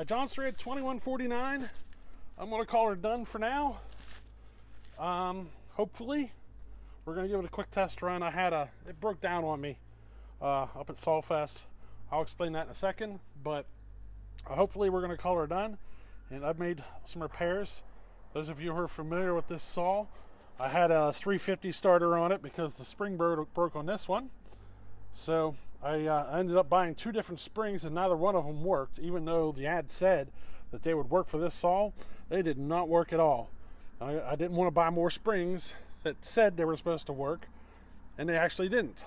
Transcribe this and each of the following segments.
Jonsered 2149. I'm going to call her done for now. Hopefully, we're going to give it a quick test run. It broke down on me up at Solfest. I'll explain that in a second, but hopefully we're going to call her done. And I've made some repairs. Those of you who are familiar with this saw, I had a 350 starter on it because the spring broke on this one. So I ended up buying two different springs, and neither one of them worked, even though the ad said that they would work for this saw. They did not work at all. I didn't want to buy more springs that said they were supposed to work, and they actually didn't.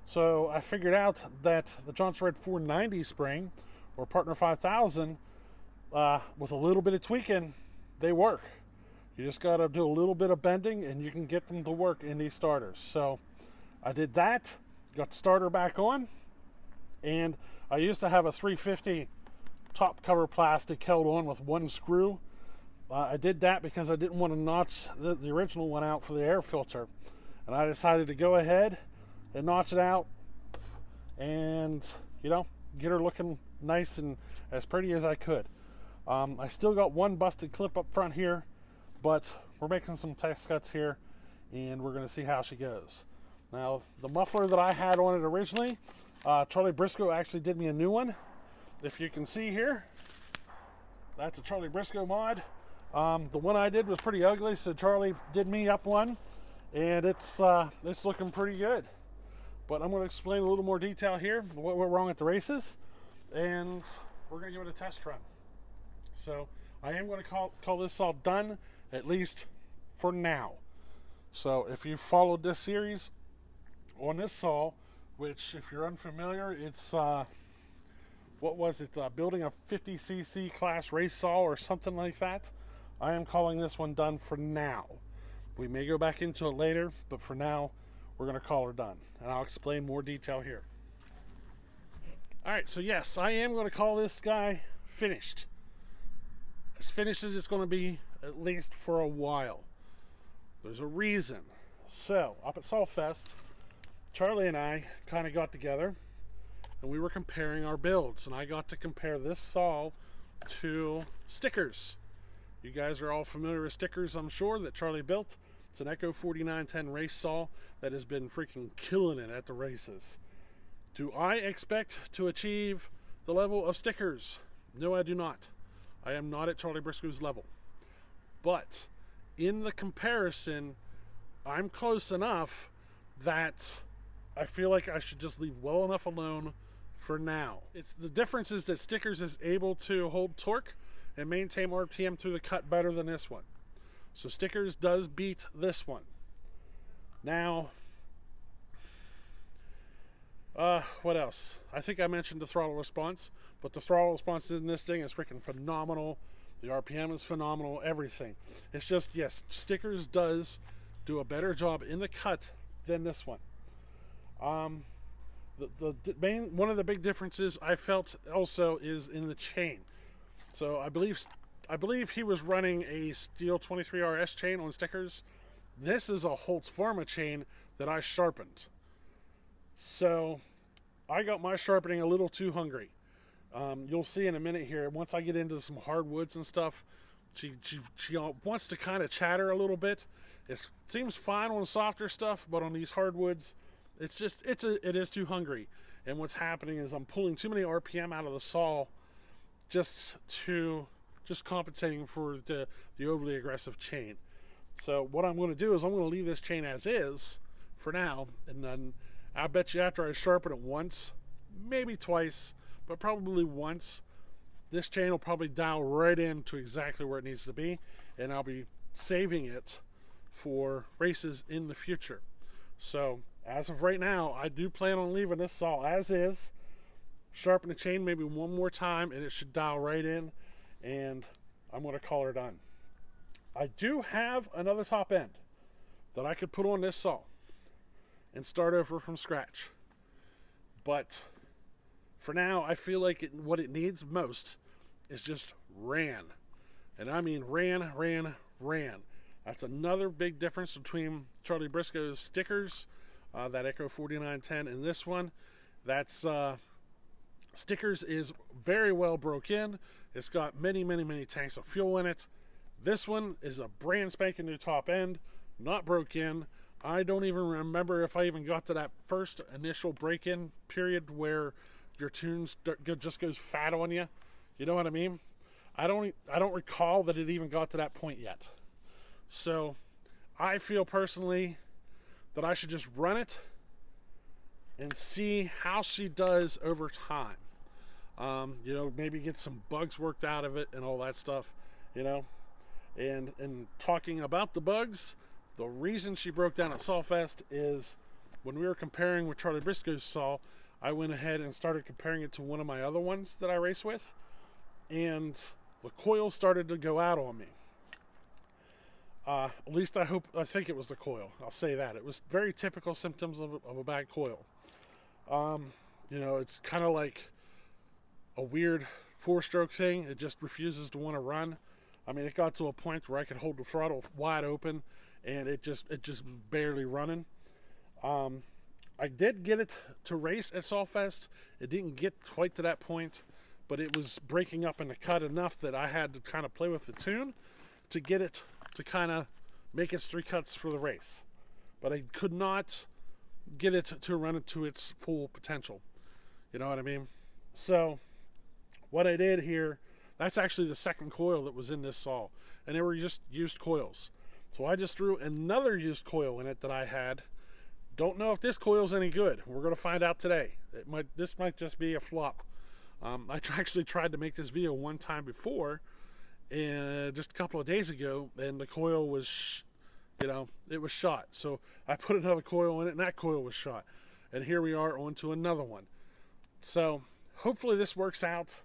So I figured out that the Jonsered 490 spring, or Partner 5000, with a little bit of tweaking, they work. You just got to do a little bit of bending, and you can get them to work in these starters. So I did that, got the starter back on, and I used to have a 350 top cover plastic held on with one screw. I did that because I didn't want to notch the original one out for the air filter, and I decided to go ahead and notch it out and get her looking nice and as pretty as I could. I still got one busted clip up front here, but we're making some test cuts here, and we're going to see how she goes. Now, the muffler that I had on it originally, Charlie Briscoe actually did me a new one. If you can see here, that's a Charlie Briscoe mod. The one I did was pretty ugly, so Charlie did me up one, and it's looking pretty good. But I'm going to explain a little more detail here, what went wrong at the races, and we're going to give it a test run. So I am going to call this saw done, at least for now. So if you followed this series on this saw, which if you're unfamiliar, it's building a 50cc class race saw or something like that. I am calling this one done for now. We may go back into it later, but for now we're going to call her done, and I'll explain more detail here. Alright, so yes, I am going to call this guy finished. As finished as it's going to be, at least for a while. There's a reason. So, up at Solfest, Charlie and I kind of got together, and we were comparing our builds, and I got to compare this saw to stickers. You guys are all familiar with stickers, I'm sure, that Charlie built. It's an Echo 4910 race saw that has been freaking killing it at the races. Do I expect to achieve the level of stickers? No, I do not. I am not at Charlie Briscoe's level. But in the comparison, I'm close enough that I feel like I should just leave well enough alone for now. The difference is that stickers is able to hold torque and maintain RPM through the cut better than this one. So stickers does beat this one. Now, what else? I think I mentioned the throttle response, but the throttle response in this thing is freaking phenomenal. The RPM is phenomenal, everything. It's just, yes, stickers does do a better job in the cut than this one. One of the big differences I felt also is in the chain. So I believe he was running a steel 23RS chain on stickers. This is a Holtz Pharma chain that I sharpened. So I got my sharpening a little too hungry. You'll see in a minute here, once I get into some hardwoods and stuff, she wants to kind of chatter a little bit. It seems fine on softer stuff, but on these hardwoods, it is too hungry. And what's happening is I'm pulling too many RPM out of the saw just compensating for the overly aggressive chain. So what I'm going to do is I'm going to leave this chain as is for now, and then I bet you after I sharpen it once, maybe twice, but probably once, this chain will probably dial right into exactly where it needs to be, and I'll be saving it for races in the future. So as of right now, I do plan on leaving this saw as is, sharpen the chain maybe one more time, and it should dial right in, and I'm going to call her done. I do have another top end that I could put on this saw and start over from scratch. But for now, I feel like what it needs most is just ran. And I mean ran. That's another big difference between Charlie Briscoe's stickers, that Echo 4910, and this one. That's stickers is very well broke in. It's got many, many, many tanks of fuel in it. This one is a brand spanking new top end, not broke in. I don't even remember if I even got to that first initial break-in period where your tune just goes fat on you. You know what I mean? I don't recall that it even got to that point yet. So I feel personally that I should just run it and see how she does over time. You know, maybe get some bugs worked out of it and all that stuff, you know. And talking about the bugs, the reason she broke down at Sawfest is when we were comparing with Charlie Briscoe's saw, I went ahead and started comparing it to one of my other ones that I race with, and the coil started to go out on me. At least I think it was the coil. I'll say that. It was very typical symptoms of a bad coil. You know, it's kind of like a weird 4-stroke thing. It just refuses to want to run. I mean, it got to a point where I could hold the throttle wide open, and it just was barely running. I did get it to race at Sawfest. It didn't get quite to that point, but it was breaking up in the cut enough that I had to kind of play with the tune to get it to kind of make its 3 cuts for the race. But I could not get it to run it to its full potential. You know what I mean? So what I did here, that's actually the second coil that was in this saw, and they were just used coils. So I just threw another used coil in it that I had. Don't know if this coil's any good. We're going to find out today. This might just be a flop. I actually tried to make this video one time before, and just a couple of days ago, and the coil was, you know, it was shot. So I put another coil in it, and that coil was shot. And here we are on to another one. So hopefully this works out.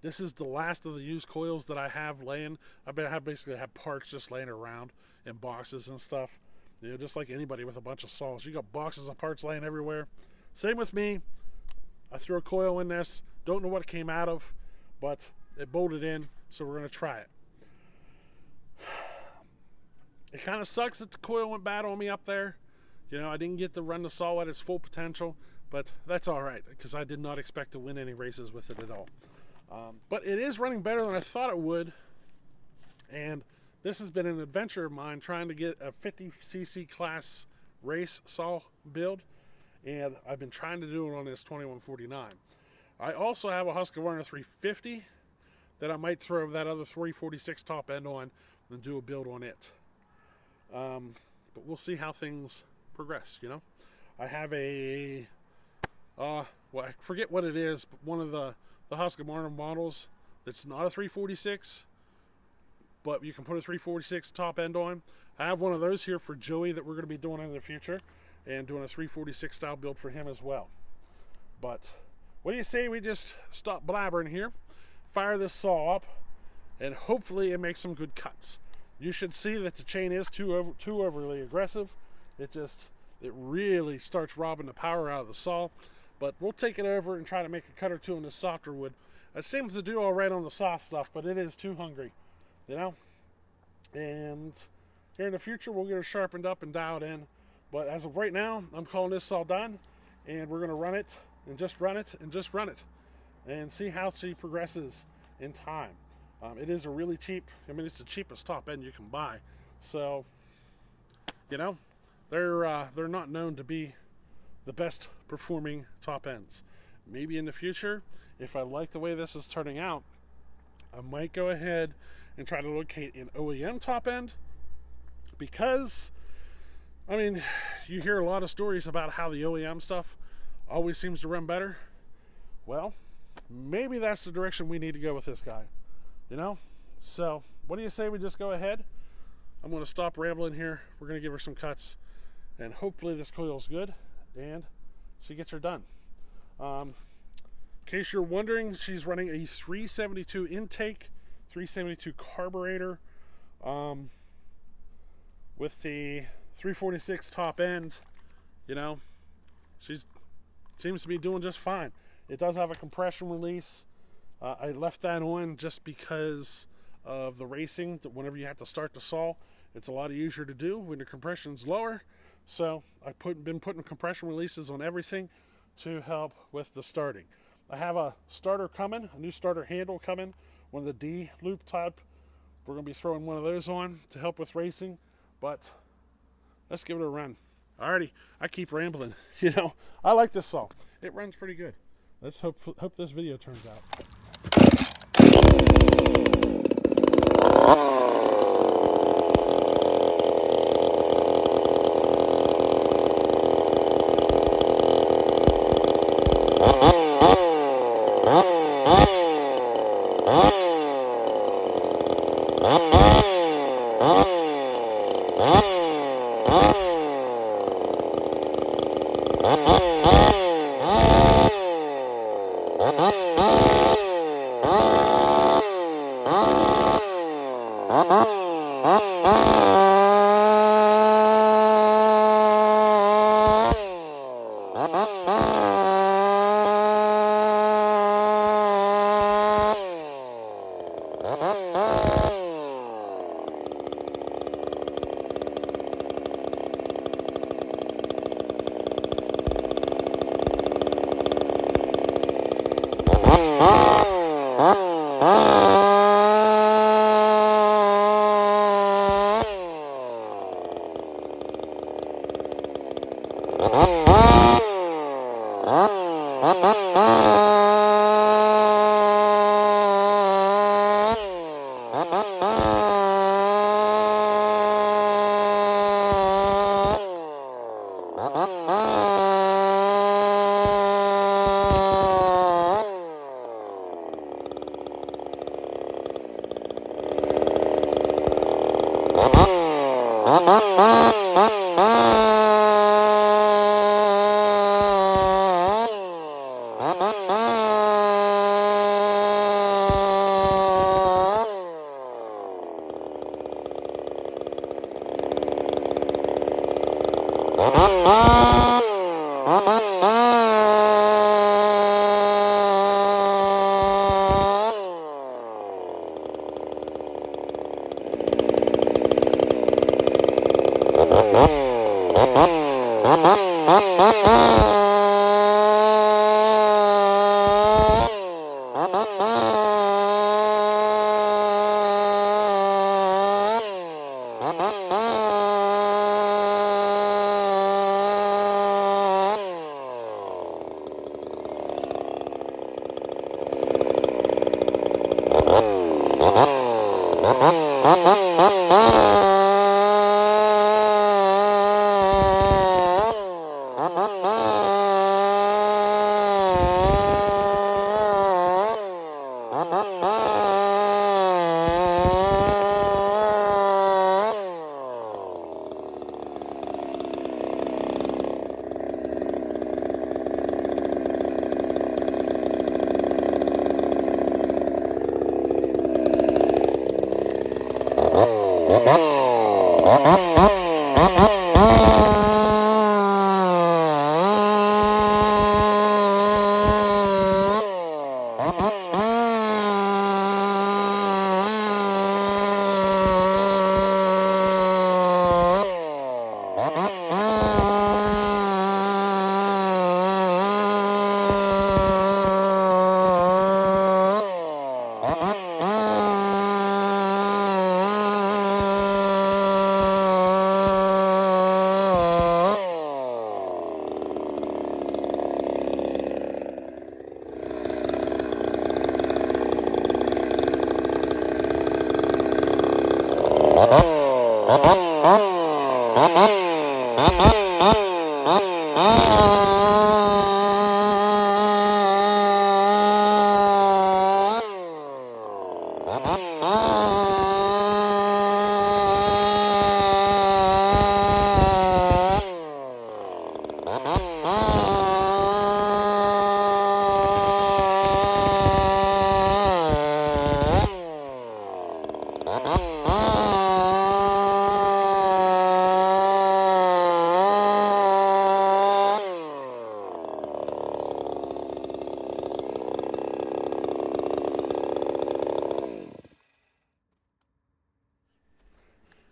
This is the last of the used coils that I have laying. I basically have parts just laying around in boxes and stuff. You know, just like anybody with a bunch of saws. You got boxes of parts laying everywhere. Same with me. I threw a coil in this. Don't know what it came out of, but it bolted in, so we're going to try it. It kind of sucks that the coil went bad on me up there. You know, I didn't get to run the saw at its full potential, but that's all right, because I did not expect to win any races with it at all. But it is running better than I thought it would, and this has been an adventure of mine trying to get a 50cc class race saw build, and I've been trying to do it on this 2149. I also have a Husqvarna 350 that I might throw that other 346 top end on and do a build on it. But we'll see how things progress, you know. I have a, well, I forget what it is, but one of the Husqvarna models that's not a 346, but you can put a 346 top end on. I have one of those here for Joey that we're going to be doing in the future, and doing a 346 style build for him as well. But what do you say we just stop blabbering here, fire this saw up, and hopefully it makes some good cuts. You should see that the chain is too overly aggressive. It really starts robbing the power out of the saw. But we'll take it over and try to make a cut or two on this softer wood. It seems to do all right on the soft stuff, but it is too hungry, you know. And here in the future, we'll get it sharpened up and dialed in. But as of right now, I'm calling this saw done, and we're going to run it and just run it and just run it, and see how she progresses in time. It is a really cheap. I mean, it's the cheapest top end you can buy. So, you know, they're not known to be the best performing top ends. Maybe in the future, if I like the way this is turning out, I might go ahead and try to locate an OEM top end, because I mean, you hear a lot of stories about how the OEM stuff always seems to run better. Well, maybe that's the direction we need to go with this guy, you know. So what do you say we just go ahead? I'm going to stop rambling here. We're going to give her some cuts, and hopefully this coil's good and she gets her done. In case you're wondering, she's running a 372 intake, 372 carburetor, with the 346 top end. You know, she seems to be doing just fine. It does have a compression release. I left that on just because of the racing. That whenever you have to start the saw, it's a lot easier to do when the compression's lower. So I've been putting compression releases on everything to help with the starting. I have a starter coming, a new starter handle coming, one of the D loop type. We're going to be throwing one of those on to help with racing, but let's give it a run. Alrighty, I keep rambling. You know, I like this saw. It runs pretty good. Let's hope this video turns out.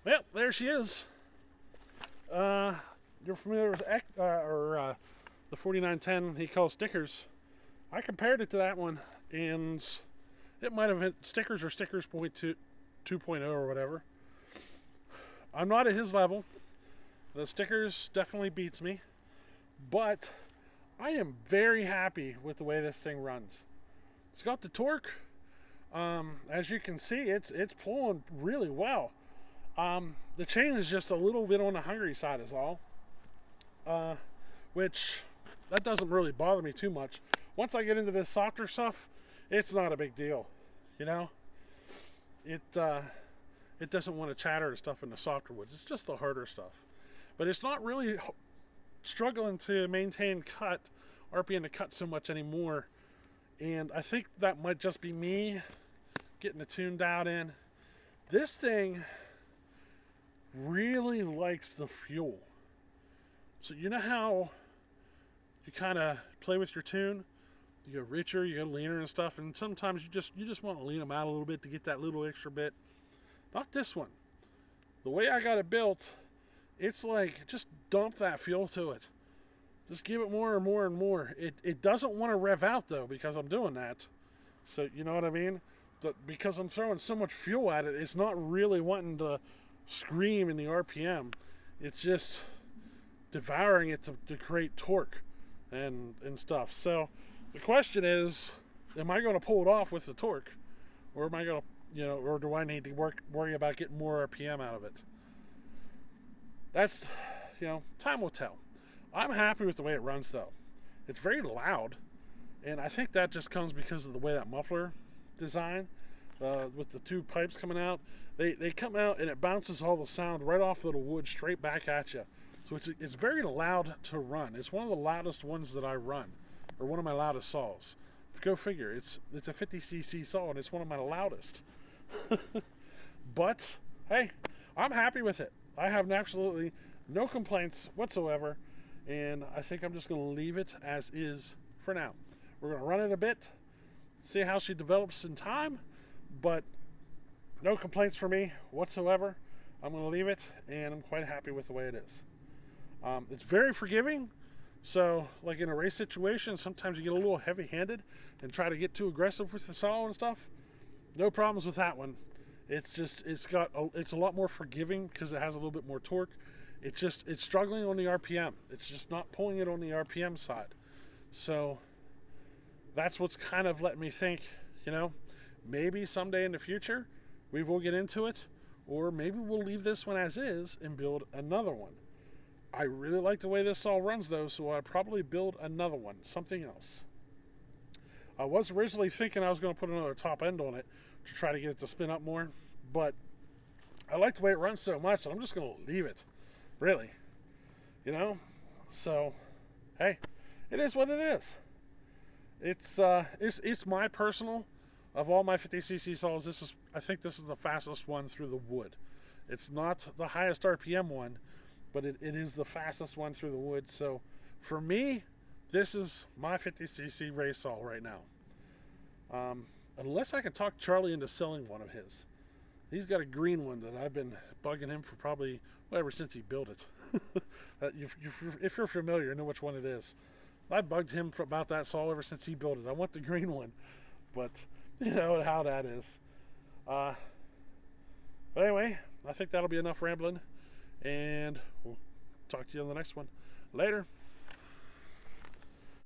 Well, there she is. You're familiar with the 4910 he calls stickers. I compared it to that one, and it might have hit stickers or stickers point 2.0 or whatever. I'm not at his level. The stickers definitely beats me, but I am very happy with the way this thing runs. It's got the torque. As you can see, it's pulling really well. The chain is just a little bit on the hungry side is all, which that doesn't really bother me too much. Once I get into this softer stuff, it's not a big deal, you know. It doesn't want to chatter and stuff in the softer woods. It's just the harder stuff. But it's not really struggling to maintain cut, RPM to cut so much anymore. And I think that might just be me getting the tune dialed in. This thing really likes the fuel. So you know how you kind of play with your tune? You go richer, you go leaner and stuff, and sometimes you just want to lean them out a little bit to get that little extra bit. Not this one. The way I got it built, it's like just dump that fuel to it. Just give it more and more and more. It doesn't want to rev out though because I'm doing that. So you know what I mean? Because I'm throwing so much fuel at it, it's not really wanting to scream in the RPM. It's just devouring it to create torque and stuff. So the question is, am I going to pull it off with the torque, or am I going to, or do I need to worry about getting more RPM out of it? That's, time will tell. I'm happy with the way it runs though. It's very loud, and I think that just comes because of the way that muffler design, with the two pipes coming out. They come out and it bounces all the sound right off of the wood straight back at you. So it's very loud to run. It's one of the loudest ones that I run, or one of my loudest saws. Go figure. It's a 50cc saw and it's one of my loudest. But hey, I'm happy with it. I have absolutely no complaints whatsoever, and I think I'm just going to leave it as is for now. We're going to run it a bit, see how she develops in time, but no complaints for me whatsoever. I'm going to leave it, and I'm quite happy with the way it is. It's very forgiving, so like in a race situation, sometimes you get a little heavy-handed and try to get too aggressive with the saw and stuff. No problems with that one. It's a lot more forgiving because it has a little bit more torque. It's struggling on the RPM. It's just not pulling it on the RPM side. So that's what's kind of let me think, maybe someday in the future we will get into it, or maybe we'll leave this one as is and build another one. I really like the way this saw runs though, so I'll probably build another one, something else. I was originally thinking I was going to put another top end on it to try to get it to spin up more, but I like the way it runs so much that I'm just going to leave it, really, so hey, it is what it is. It's my personal, of all my 50cc saws, I think this is the fastest one through the wood. It's not the highest RPM one, but it is the fastest one through the wood. So for me, this is my 50cc race saw right now. Unless I can talk Charlie into selling one of his. He's got a green one that I've been bugging him for probably ever since he built it. If you're familiar, you know which one it is. I bugged him about that saw ever since he built it. I want the green one, but you know how that is. But anyway, I think that'll be enough rambling, and we'll talk to you on the next one. Later.